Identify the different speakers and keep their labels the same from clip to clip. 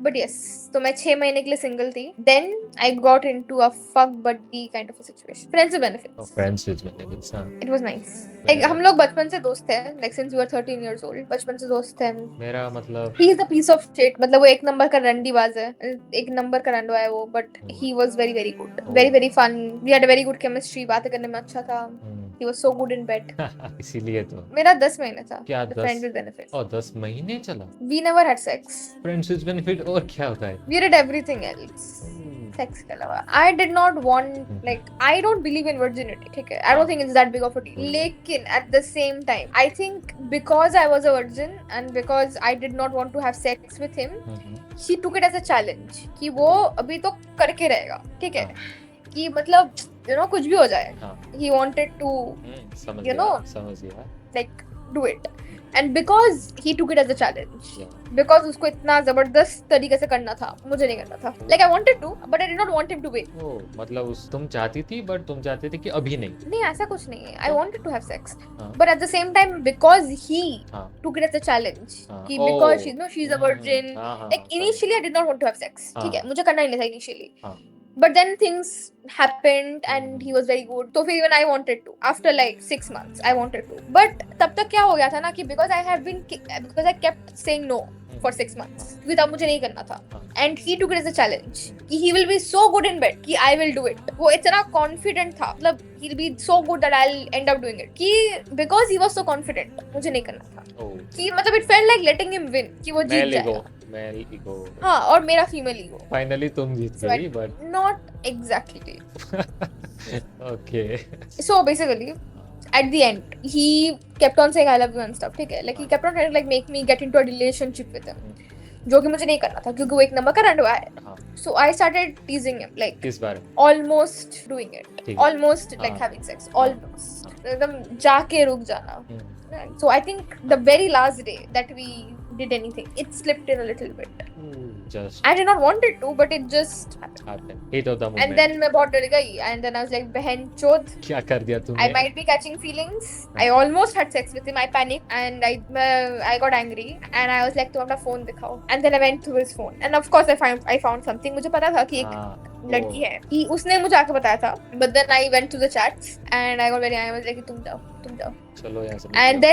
Speaker 1: But yes, तो मैं 6 महीने के लिए सिंगल थी. Then I got into a fuck buddy kind of a situation. Friends with benefits.
Speaker 2: Friends with benefits, हाँ.
Speaker 1: It was nice. Like हम लोग बचपन से दोस्त थे. Like since we were 13 years old, बचपन से दोस्त थे.
Speaker 2: मेरा मतलब
Speaker 1: He is a piece of shit. मतलब वो एक नंबर का रंडीबाज है. एक नंबर का रंडवा है वो. But he was very very good. Very very fun. We had a very good chemistry. बातें करने में अच्छा था. He was so good in bed.
Speaker 2: इसीलिए तो
Speaker 1: मेरा 10 महीने था.
Speaker 2: क्या
Speaker 1: The
Speaker 2: 10
Speaker 1: friend with benefits.
Speaker 2: और 10 महीने चला.
Speaker 1: We never had sex.
Speaker 2: Friends with benefit और क्या होता है?
Speaker 1: We did everything else. Sex के अलावा. I did not want, like, I don't believe in virginity. ठीक है. I don't think it's that big of a deal. लेकिन at the same time, I think because I was a virgin and because I did not want to have sex with him, he took it as a challenge. कि वो अभी तो करके रहेगा. ठीक है. कि मतलब you know कुछ भी हो जाए. He wanted to, you know,
Speaker 2: समझ गया.
Speaker 1: like do it. And because he took it as a challenge, because उसको इतना जबरदस्त तरीके से करना था, मुझे नहीं करना था. Like I wanted to, but I did not want him to win.
Speaker 2: ओ मतलब तुम चाहती थी but तुम चाहते थे कि अभी नहीं.
Speaker 1: नहीं ऐसा कुछ नहीं है. I wanted to have sex, but at the same time because he took it as a challenge, कि because she's a virgin. Like initially I did not want to have sex. ठीक है, मुझे करना ही नहीं था initially. But then things happened and he was very good. So even I wanted to. After like 6 months, I wanted to. But तब तक क्या हो गया था ना कि because I kept saying no for 6 months. क्योंकि तब मुझे नहीं करना था. And he took it as a challenge. कि he will be so good in bed कि I will do it. वो इतना confident था. मतलब he'll be so good that I'll end up doing it. कि because he was so confident, मुझे नहीं करना था. कि मतलब it felt like letting him win. कि वो जीत जाएगा.
Speaker 2: Male ego.
Speaker 1: हाँ और मेरा फीमेल ईगो.
Speaker 2: Finally तुम जीत गई but
Speaker 1: not exactly.
Speaker 2: Okay.
Speaker 1: So basically, at the end, he kept on saying I love you and stuff. ठीक है. Like he kept on trying to like make me get into a relationship with him. जो कि मुझे नहीं करना था क्योंकि वो एक नंबर का रंडवा है. So I started teasing him like
Speaker 2: किस बारे?
Speaker 1: Almost doing it. Almost like having sex. Almost. एकदम जाके रुक जाना. So I think the very last day that we did anything, it slipped in a little bit.
Speaker 2: Just
Speaker 1: I did not want it to, but it just
Speaker 2: happened. Heat of the moment.
Speaker 1: And then मैं बहुत डर गई. And then I was like, बहन चोद.
Speaker 2: क्या कर दिया तूने?
Speaker 1: I might be catching feelings. I almost had sex with him. I panicked and I got angry. And I was like, तुम अपना phone दिखाओ. And then I went through his phone. And of course I found something. मुझे पता था कि एक लड़की है. उसने मुझे आके बताया था. But then I went to the chats and I got very angry. I was like, तुम जाओ.
Speaker 2: चलो यहाँ से.
Speaker 1: And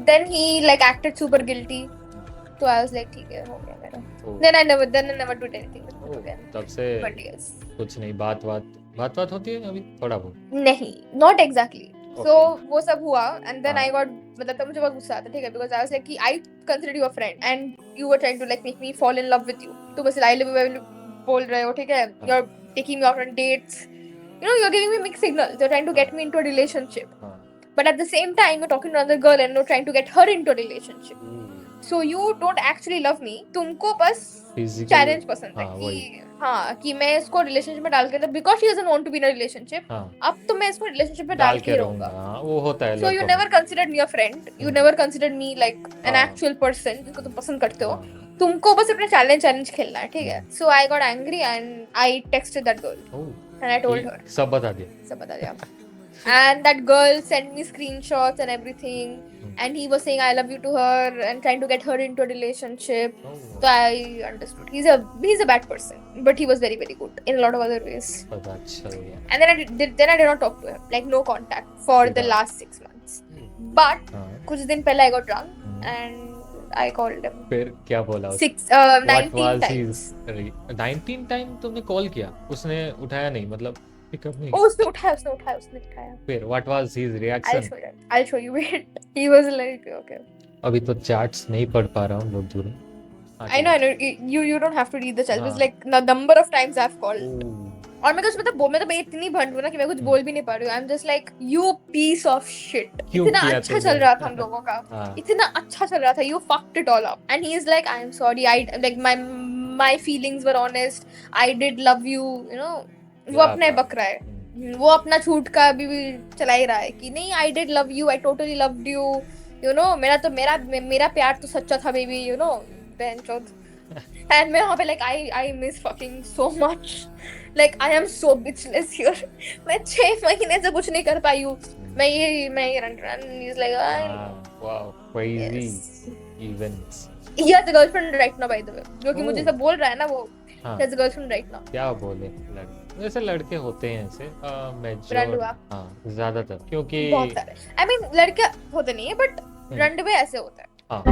Speaker 1: then he like acted super guilty. So I was like, ठीक है, हो गया मेरा. Then I never did anything with him again.
Speaker 2: तब से कुछ नहीं. बात होती है अभी थोड़ा बहुत. नहीं,
Speaker 1: not exactly. So वो सब हुआ and then I got मतलब तब मुझे बहुत गुस्सा आता. ठीक है, because I was like कि I considered you a friend and you were trying to like make me fall in love with you. तुम बस I love you बोल रहे हो. ठीक है, you're taking me out on dates. You know, you're giving me mixed signals. You're trying to get me into a relationship. But at the same time, you're talking to another girl and you're trying to get her into a relationship. So you don't actually love me. तुमको बस challenge पसंद है कि मैं इसको relationship में डाल के because she doesn't want to be in a relationship. अब तो मैं इसको relationship में डाल के रहूँगा.
Speaker 2: वो होता है.
Speaker 1: So you never considered me a friend. You never considered me like an actual person जिसको तुम पसंद करते हो. तुमको बस अपने challenge खेलना है. ठीक है. So I got angry and I texted that girl. And I told her.
Speaker 2: सब बता दिया.
Speaker 1: And that girl sent me screenshots and everything. And he was saying I love you to her and trying to get her into a relationship. So I understood. He's a bad person, but he was very very good in a lot of other ways. And then I did not talk to him, like no contact for the last 6 months. But कुछ दिन पहले I got drunk and I called him.
Speaker 2: फिर क्या बोला?
Speaker 1: 19 times.
Speaker 2: 19 time तुमने call किया, उसने उठाया नहीं, मतलब पिकअप नहीं.
Speaker 1: उसने उठाया.
Speaker 2: फिर what was his reaction?
Speaker 1: I'll show you. Wait. He was like, okay.
Speaker 2: अभी तो चैट्स नहीं पढ़ पा रहा हूँ बहुत दूर.
Speaker 1: I know. You don't have to read the chat. It's like the number of times I've called. और मैं कुछ मतलब मैं इतनी भंड हूँ ना कि मैं कुछ बोल भी नहीं पा रही हूँ. I'm just like you piece of shit. इतना अच्छा चल रहा था हम लोगों का. इतना अच्छा चल रहा था. You fucked it all up. And he is like, I'm sorry. I like my feelings were honest. I did love you. You know. वो अपने बक रहा है. वो अपना झूठ का अभी भी चला ही रहा है कि नहीं I did love you. I totally loved you. You know. मेरा प्यार तो सच्चा था baby. You know. बहनचोद. And मैं वहाँ पे like I miss fucking so much. Like I am so bitchless here. मैं 6 महीने से कुछ नहीं कर पाई हूँ. मैं ये run. He's like,
Speaker 2: wow, crazy events.
Speaker 1: he has a girlfriend right now by the way, जो कि मुझे
Speaker 2: Oh.
Speaker 1: सब बोल रहा है ना वो,
Speaker 2: हाँ
Speaker 1: he has a girlfriend right now.
Speaker 2: क्या बोले वैसे लड़के होते हैं ऐसे
Speaker 1: ब्रांड
Speaker 2: मैच्योर
Speaker 1: हुआ
Speaker 2: हाँ ज्यादातर क्योंकि
Speaker 1: बहुत सारे, I mean लड़के होते नहीं है बट
Speaker 2: हम्म,
Speaker 1: रंड में ऐसे होता है.
Speaker 2: हाँ